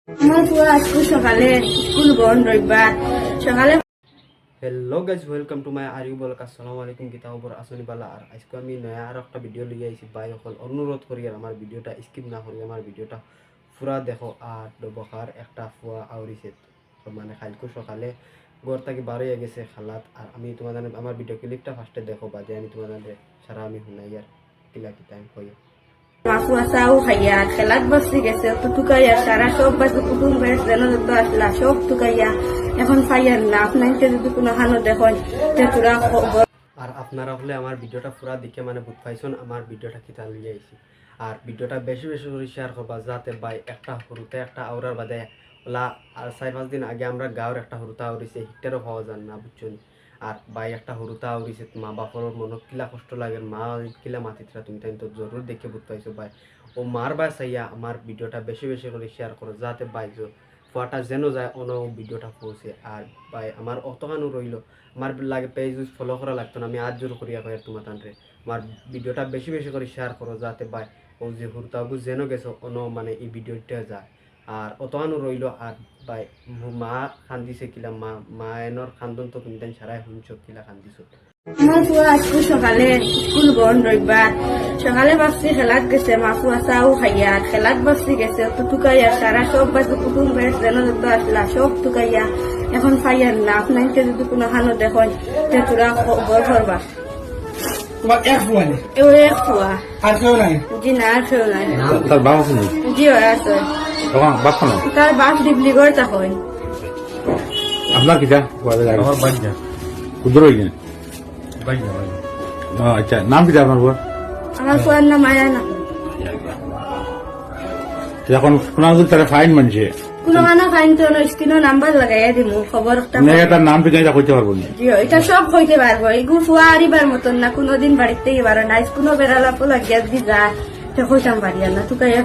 আমার পুরো আজকে সকালে স্কুল বন্ধ রবিবার সকালে। Hello guys, welcome to my R U blog. আসসালামু আলাইকুম, কিতা খবর আসনি বালা। আর আজকে আমি নয়া আর একটা ভিডিও লিয়ে আইছি। ভাই সকল অনুরোধ করি আর আমার ভিডিওটা স্কিপ না করি, আমার ভিডিওটা পুরা দেখো। আর ডবকার একটা ফুয়া আউরিছে, মানে কালকে সকালে ঘর থেকে বার হয়ে গেছে খালাত। আর আমি তোমাদের আমার ভিডিও ক্লিপটা ফার্স্টে দেখো, বাদে আমি তোমাদের সারা আমি শুনাই আর কিলা কিতা আমি কই। মাছু আসাও খাইয়া খেলাত বসে গেছে তো টুকাইয়া সারা সব বাজে কুটুম বেশ যেন যত আসলা সব টুকাইয়া এখন ফাইয়ার না আপনাকে যদি কোনো হানো দেখেন তে তোরা আর আপনারা হলে আমার ভিডিওটা পুরা দেখে মানে বুঝ পাইছেন আমার ভিডিওটা কিতা লিয়ে আইছি। আর ভিডিওটা বেশি বেশি করে শেয়ার করবা, যাতে ভাই একটা হরুতে একটা আউরার বাদে ওলা। আর 4-5 দিন আগে আমরা গাঁৱৰ একটা হরুতা আউরিছে, হিটারও পাওয়া যান না বুঝছেন। আর ভাই একটা হরুতা আউরিছে, মা বাপর মনত কিলা কষ্ট লাগে, মা কিলা মাতিতরা তুমি তাই তো জরুর দেখে বুঝ পাইছো ভাই। ও মার বা চাইয়া আমার ভিডিওটা বেশি বেশি করে শেয়ার করো, যাতে ভাই ফুয়াটা যেন যায় অন ভিডিওটা পৌঁছে। আর ভাই আমার অতখানো রইল, আমার লাগে পেজ ফলো করা লাগতো না, আমি আজ জোর করিয়া কই তোমার তানরে আমার ভিডিওটা বেশি বেশি করে শেয়ার করো, যাতে ভাই ও যে হুরতাবু যেন গেছো অন মানে এই ভিডিওটা যায়। আর অতখানো রইল। আর ভাই মা কান্দিছে কিলা, মা এনর খান্দন তো তুমি তাই সারাই শুনছ কিলা কান্দিছো। আমার পুরো আজকে সকালে স্কুল বন্ধ রবিবার সকালে বাসি খেলাত গেছে মাছু আসাও খাইয়া খেলাত বসে গেছে তো টুকাইয়া সারা সব বাজে কুটুম বেশ যেন যত আসলা সব টুকাইয়া এখন ফাইয়ার না আপনাকে যদি কোনো হানো দেখেন তে তোরা খবর করবা। তোমার এক ফুয়া নেই এও এক ফুয়া আর কেউ নাই? জি না আর কেউ নাই। তার বাপ আছে নাকি? জি হয় আছে, তখন বাপ না তার বাপ ডিব্লিগড় তখন। আপনার কিটা আমার বাড়িটা কুদর হয়ে বাড়িটা আচ্ছা, নাম কিটা আপনার বউ? আমার ফুয়ার নাম মায়া না। এখন শোনা যদি তারা ফাইন মানছে, কোনো মানা ফাইন তো স্ক্রিনও নাম্বার লাগাইয়া দিমু খবর একটা। তার নাম ঠিক আছে কইতে পারবো না। জি এটা সব হইতে পারবো, এগুলো ফুয়া আরিবার মতন না, কোনোদিন বাড়িতে এবার না কোনো বেড়ালাপো লাগিয়া যদি যা তো হইতাম পারি না টুকাইয়া